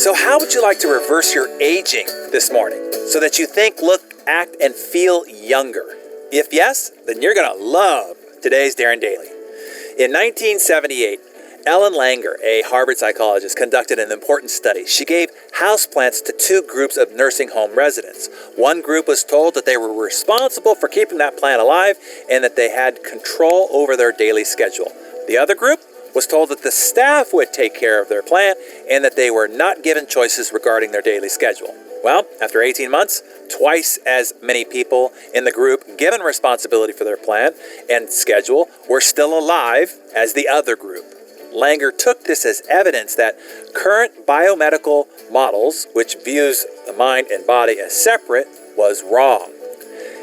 So how would you like to reverse your aging this morning so that you think, look, act, and feel younger? If yes, then you're going to love today's DarrenDaily. In 1978, Ellen Langer, a Harvard psychologist, conducted an important study. She gave houseplants to two groups of nursing home residents. One group was told that they were responsible for keeping that plant alive and that they had control over their daily schedule. The other group was told that the staff would take care of their plant and that they were not given choices regarding their daily schedule. Well, after 18 months, twice as many people in the group given responsibility for their plant and schedule were still alive as the other group. Langer took this as evidence that current biomedical models, which views the mind and body as separate, was wrong.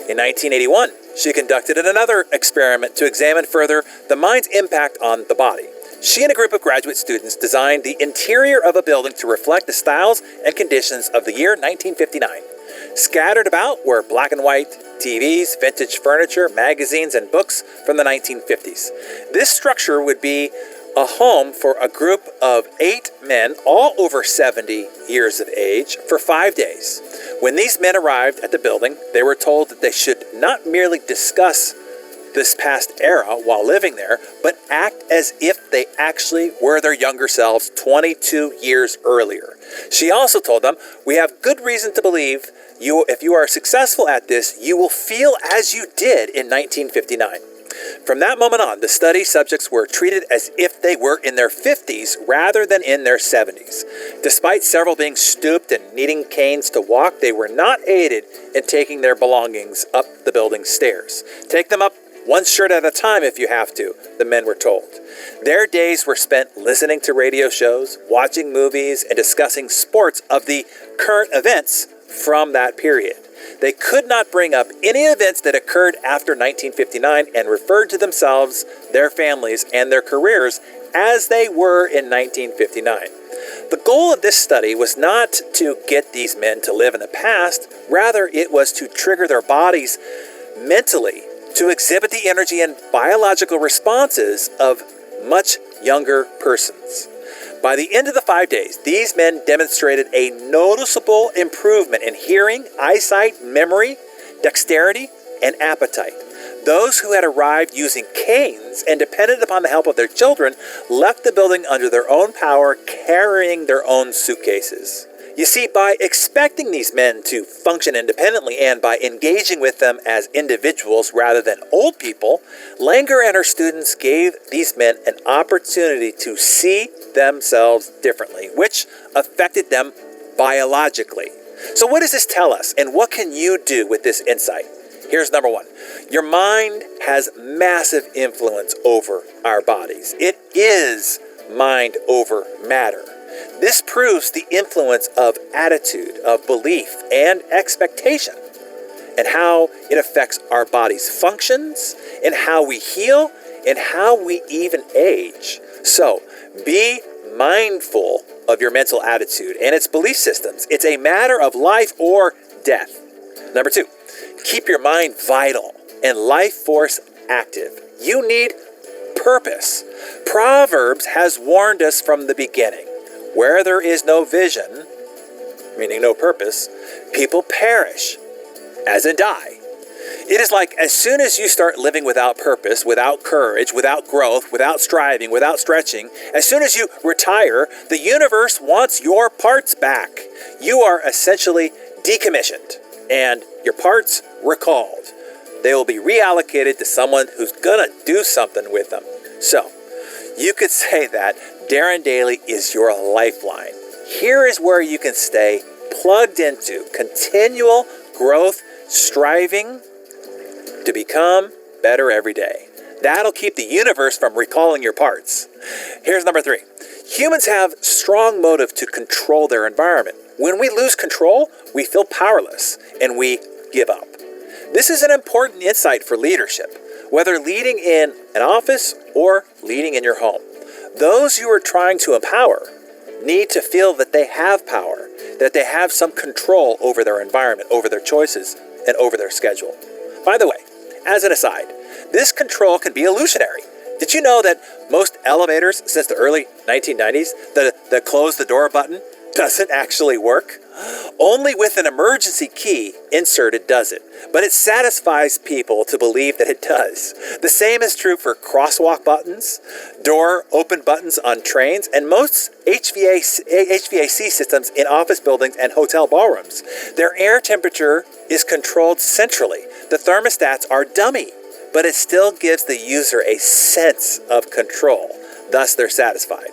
In 1981, she conducted another experiment to examine further the mind's impact on the body. She and a group of graduate students designed the interior of a building to reflect the styles and conditions of the year 1959. Scattered about were black and white TVs, vintage furniture, magazines, and books from the 1950s. This structure would be a home for a group of 8 men, all over 70 years of age, for 5 days. When these men arrived at the building, they were told that they should not merely discuss this past era while living there, but act as if they actually were their younger selves 22 years earlier. She also told them, "We have good reason to believe if you are successful at this, you will feel as you did in 1959. From that moment on, the study subjects were treated as if they were in their 50s rather than in their 70s. Despite several being stooped and needing canes to walk, they were not aided in taking their belongings up the building stairs. Take them up one shirt at a time if you have to, the men were told. Their days were spent listening to radio shows, watching movies, and discussing sports of the current events from that period. They could not bring up any events that occurred after 1959 and referred to themselves, their families, and their careers as they were in 1959. The goal of this study was not to get these men to live in the past, rather it was to trigger their bodies mentally to exhibit the energy and biological responses of much younger persons. By the end of the 5 days, these men demonstrated a noticeable improvement in hearing, eyesight, memory, dexterity, and appetite. Those who had arrived using canes and depended upon the help of their children left the building under their own power, carrying their own suitcases. You see, by expecting these men to function independently and by engaging with them as individuals rather than old people, Langer and her students gave these men an opportunity to see themselves differently, which affected them biologically. So what does this tell us, and what can you do with this insight? Here's number one. Your mind has massive influence over our bodies. It is mind over matter. This proves the influence of attitude, of belief, and expectation, and how it affects our body's functions, and how we heal, and how we even age. So, be mindful of your mental attitude and its belief systems. It's a matter of life or death. Number two, keep your mind vital and life force active. You need purpose. Proverbs has warned us from the beginning. Where there is no vision, meaning no purpose, people perish, as in die. It is like as soon as you start living without purpose, without courage, without growth, without striving, without stretching, as soon as you retire, the universe wants your parts back. You are essentially decommissioned and your parts recalled. They will be reallocated to someone who's gonna do something with them. So, you could say that DarrenDaily is your lifeline. Here is where you can stay plugged into continual growth, striving to become better every day. That'll keep the universe from recalling your parts. Here's number three. Humans have strong motive to control their environment. When we lose control, we feel powerless and we give up. This is an important insight for leadership, whether leading in an office or leading in your home. Those you are trying to empower need to feel that they have power, that they have some control over their environment, over their choices, and over their schedule. By the way, as an aside, this control can be illusionary. Did you know that most elevators since the early 1990s, the close the door button doesn't actually work? Only with an emergency key inserted does it, but it satisfies people to believe that it does. The same is true for crosswalk buttons, door open buttons on trains, and most HVAC systems in office buildings and hotel ballrooms. Their air temperature is controlled centrally. The thermostats are dummy, but it still gives the user a sense of control. Thus, they're satisfied.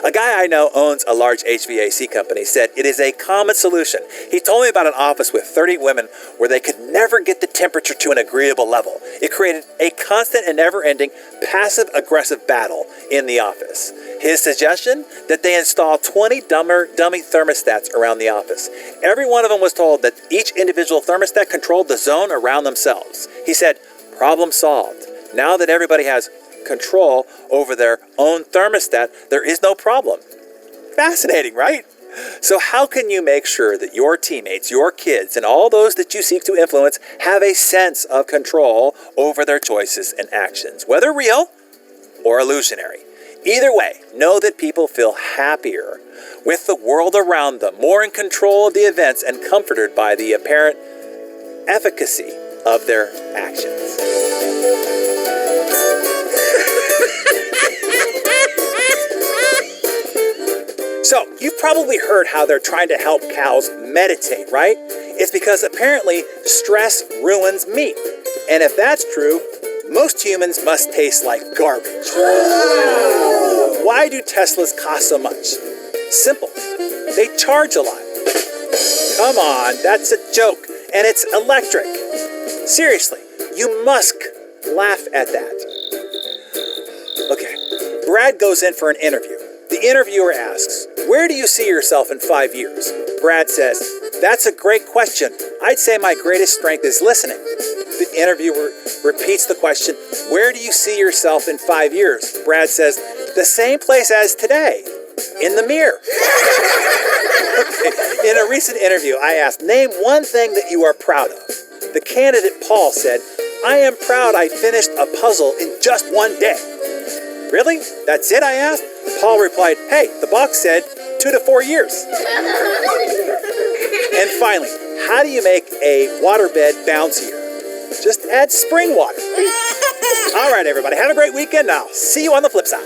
A guy I know owns a large HVAC company said it is a common solution. He told me about an office with 30 women where they could never get the temperature to an agreeable level. It created a constant and never-ending passive-aggressive battle in the office. His suggestion? That they install 20 dummy thermostats around the office. Every one of them was told that each individual thermostat controlled the zone around themselves. He said, problem solved. Now that everybody has control over their own thermostat, there is no problem. Fascinating, right? So how can you make sure that your teammates, your kids, and all those that you seek to influence have a sense of control over their choices and actions, whether real or illusionary? Either way, know that people feel happier with the world around them, more in control of the events, and comforted by the apparent efficacy of their actions. So, you've probably heard how they're trying to help cows meditate, right? It's because apparently stress ruins meat. And if that's true, most humans must taste like garbage. Why do Teslas cost so much? Simple. They charge a lot. Come on, that's a joke. And it's electric. Seriously, you must laugh at that. Okay, Brad goes in for an interview. The interviewer asks, where do you see yourself in 5 years? Brad says, that's a great question. I'd say my greatest strength is listening. The interviewer repeats the question, where do you see yourself in 5 years? Brad says, the same place as today, in the mirror. Okay. In a recent interview, I asked, name one thing that you are proud of. The candidate Paul said, I am proud I finished a puzzle in just one day. Really? That's it, I asked? Paul replied, hey, the box said 2 to 4 years. And finally, how do you make a waterbed bouncier? Just add spring water. All right, everybody, have a great weekend. I'll see you on the flip side.